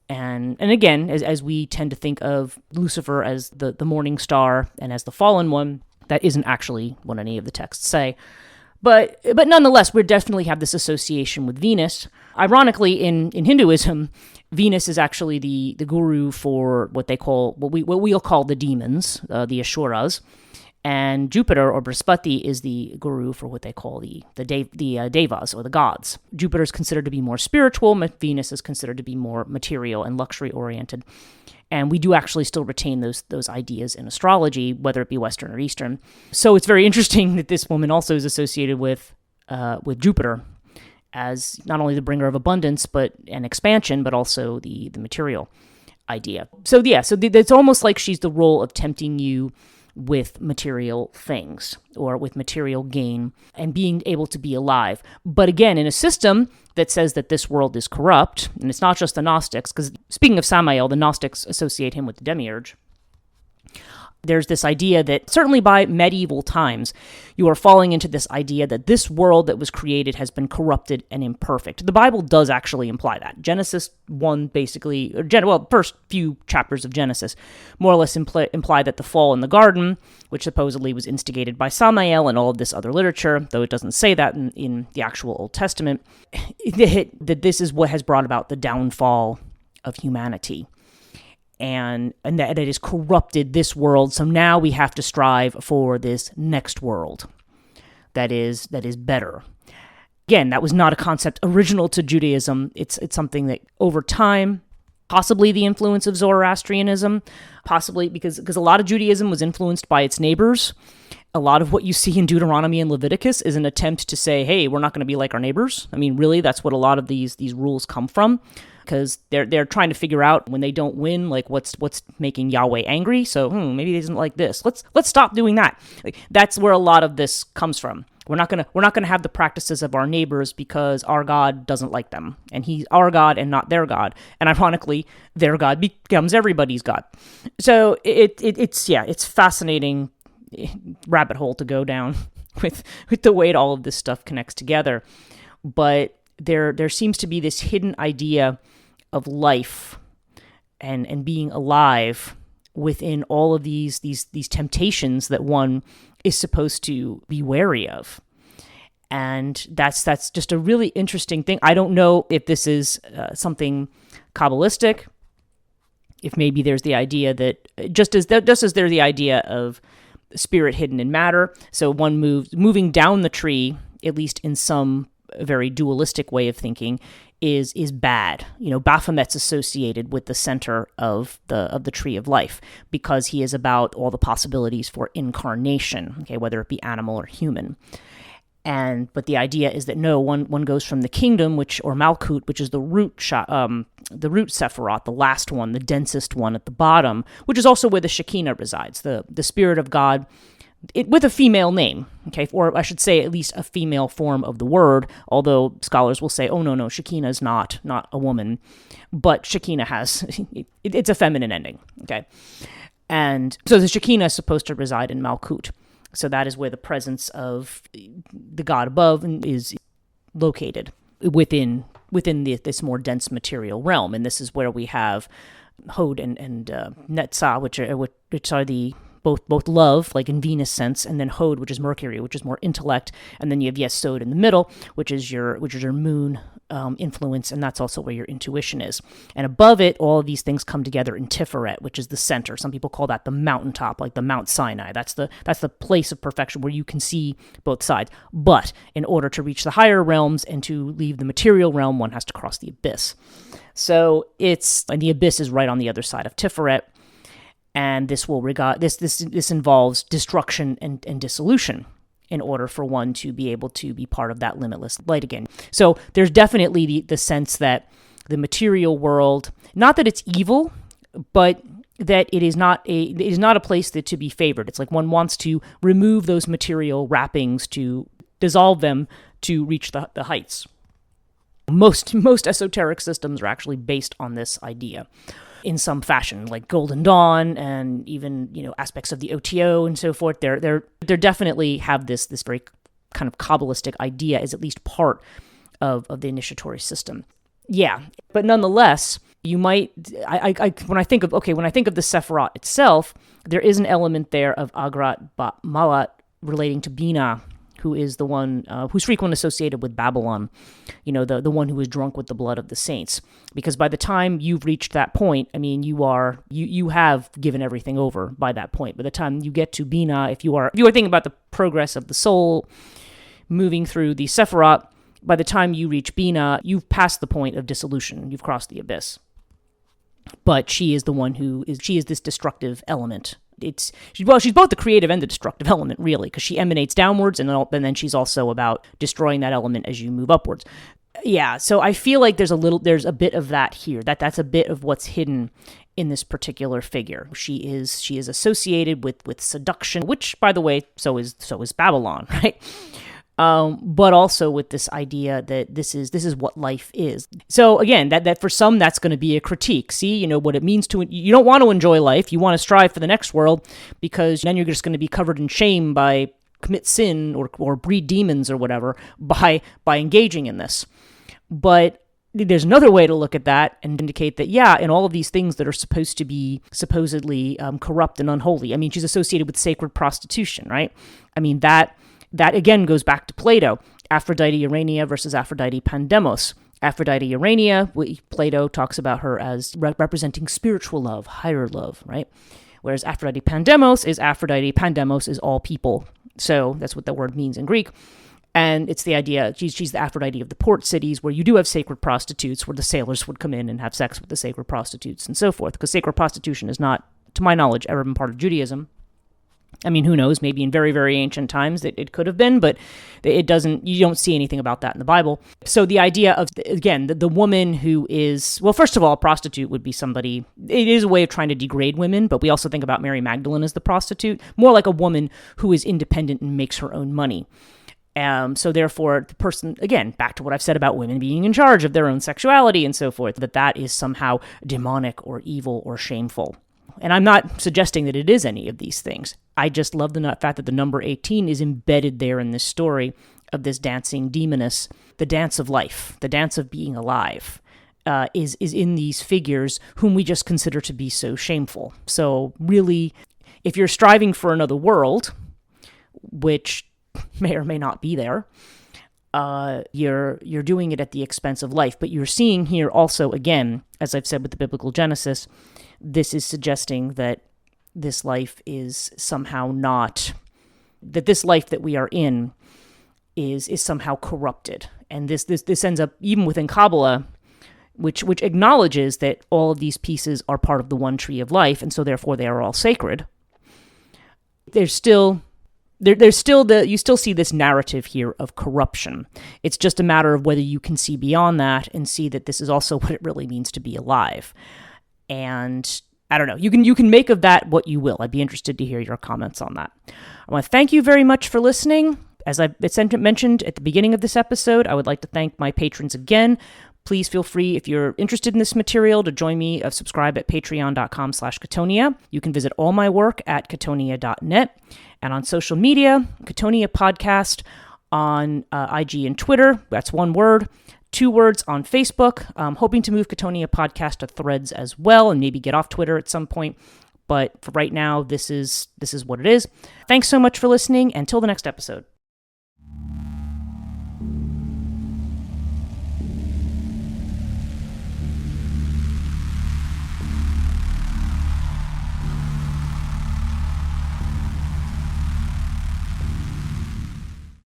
And again, as we tend to think of Lucifer as the morning star and as the fallen one, that isn't actually what any of the texts say. But nonetheless, we definitely have this association with Venus. Ironically, in Hinduism, Venus is actually the guru for what we'll call the demons, the Asuras, and Jupiter or Brihaspati is the guru for what they call the devas or the gods. Jupiter is considered to be more spiritual. Venus is considered to be more material and luxury oriented. And we do actually still retain those ideas in astrology, whether it be Western or Eastern. So it's very interesting that this woman also is associated with Jupiter as not only the bringer of abundance and expansion, but also the material idea. So it's almost like she's the role of tempting you with material things or with material gain and being able to be alive. But again, in a system that says that this world is corrupt, and it's not just the Gnostics, because speaking of Samael, the Gnostics associate him with the demiurge. There's this idea that certainly by medieval times, you are falling into this idea that this world that was created has been corrupted and imperfect. The Bible does actually imply that. Genesis 1 basically, first few chapters of Genesis more or less imply that the fall in the garden, which supposedly was instigated by Samael and all of this other literature, though it doesn't say that in the actual Old Testament, that this is what has brought about the downfall of humanity. And that it has corrupted this world. So now we have to strive for this next world that is better. Again, that was not a concept original to Judaism. It's something that over time, possibly the influence of Zoroastrianism, possibly because a lot of Judaism was influenced by its neighbors. A lot of what you see in Deuteronomy and Leviticus is an attempt to say, hey, we're not going to be like our neighbors. I mean, really, that's what a lot of these rules come from. Because they're trying to figure out when they don't win, like what's making Yahweh angry. So maybe he doesn't like this. Let's stop doing that. Like, that's where a lot of this comes from. We're not gonna have the practices of our neighbors because our God doesn't like them, and he's our God and not their God. And ironically, their God becomes everybody's God. So it's fascinating rabbit hole to go down with the way all of this stuff connects together. But there seems to be this hidden idea of life and being alive within all of these temptations that one is supposed to be wary of. And that's just a really interesting thing. I don't know if this is something Kabbalistic, if maybe there's the idea that just as there's the idea of spirit hidden in matter, so one moving down the tree, at least in some very dualistic way of thinking, is bad. Baphomet's associated with the center of the tree of life because he is about all the possibilities for incarnation, okay, whether it be animal or human. But the idea is that no, one goes from the kingdom, or Malkut, which is the root Sephiroth, the last one, the densest one at the bottom, which is also where the Shekinah resides, the Spirit of God, with a female name, okay, or I should say at least a female form of the word, although scholars will say, oh, no, Shekinah is not a woman, but Shekinah has, it's a feminine ending, okay? And so the Shekinah is supposed to reside in Malkut, so that is where the presence of the God above is located within this more dense material realm, and this is where we have Hod and Netzah, which are the both love, like in Venus sense, and then Hod, which is Mercury, which is more intellect, and then you have Yesod in the middle, which is your moon influence, and that's also where your intuition is. And above it, all of these things come together in Tiferet, which is the center. Some people call that the mountaintop, like the Mount Sinai. That's the place of perfection where you can see both sides. But in order to reach the higher realms and to leave the material realm, one has to cross the abyss. So and the abyss is right on the other side of Tiferet. And this involves destruction and dissolution in order for one to be able to be part of that limitless light again. So there's definitely the sense that the material world, not that it's evil, but that it is not a place that to be favored. It's like one wants to remove those material wrappings, to dissolve them to reach the heights. Most esoteric systems are actually based on this idea in some fashion, like Golden Dawn and even, aspects of the OTO and so forth. They're definitely have this very kind of Kabbalistic idea as at least part of the initiatory system. Yeah, but nonetheless, you might, when I think of the Sephirot itself, there is an element there of Agrat Bat Mahlat relating to Binah, who is the one who's frequently associated with Babylon, the one who was drunk with the blood of the saints. Because by the time you've reached that point, I mean, you have given everything over by that point. By the time you get to Binah, if you are thinking about the progress of the soul moving through the Sephirot, by the time you reach Binah, you've passed the point of dissolution. You've crossed the abyss. But she is the one she is this destructive element. She's both the creative and the destructive element, really, because she emanates downwards, and then she's also about destroying that element as you move upwards. Yeah, so I feel like there's a bit of that here. That's a bit of what's hidden in this particular figure. She is associated with seduction, which, by the way, so is Babylon, right? But also with this idea that this is what life is. So again, that for some, that's going to be a critique. See, what it means you don't want to enjoy life. You want to strive for the next world, because then you're just going to be covered in shame by commit sin or breed demons or whatever by engaging in this. But there's another way to look at that and indicate that, yeah, in all of these things that are supposed to be supposedly corrupt and unholy. I mean, she's associated with sacred prostitution, right? I mean, that again goes back to Plato, Aphrodite Urania versus Aphrodite Pandemos. Aphrodite Urania, Plato talks about her as representing spiritual love, higher love, right? Whereas Aphrodite Pandemos is all people. So that's what the word means in Greek. And it's the idea, she's the Aphrodite of the port cities, where you do have sacred prostitutes, where the sailors would come in and have sex with the sacred prostitutes and so forth, because sacred prostitution is not, to my knowledge, ever been part of Judaism. I mean, who knows? Maybe in very, very ancient times it could have been, but you don't see anything about that in the Bible. So the idea of, again, the woman who is, well, first of all, a prostitute would be somebody, it is a way of trying to degrade women, but we also think about Mary Magdalene as the prostitute, more like a woman who is independent and makes her own money. So therefore, the person, again, back to what I've said about women being in charge of their own sexuality and so forth, that is somehow demonic or evil or shameful. And I'm not suggesting that it is any of these things. I just love the fact that the number 18 is embedded there in this story of this dancing demoness. The dance of life, the dance of being alive, is in these figures whom we just consider to be so shameful. So really, if you're striving for another world, which may or may not be there, you're doing it at the expense of life. But you're seeing here also, again, as I've said with the biblical Genesis, this is suggesting that this life is somehow not, that this life that we are in is somehow corrupted. And this ends up, even within Kabbalah, which acknowledges that all of these pieces are part of the one tree of life, and so therefore they are all sacred. You still see this narrative here of corruption. It's just a matter of whether you can see beyond that and see that this is also what it really means to be alive. And I don't know, you can make of that what you will. I'd be interested to hear your comments on that. I want to thank you very much for listening. As I mentioned at the beginning of this episode, I would like to thank my patrons again. Please feel free, if you're interested in this material, to join me, subscribe at patreon.com/Chthonia. You can visit all my work at Chthonia.net. And on social media, Chthonia Podcast on IG and Twitter. That's one word. 2 words on Facebook. I'm hoping to move Chthonia Podcast to Threads as well, and maybe get off Twitter at some point. But for right now, this is what it is. Thanks so much for listening. Until the next episode.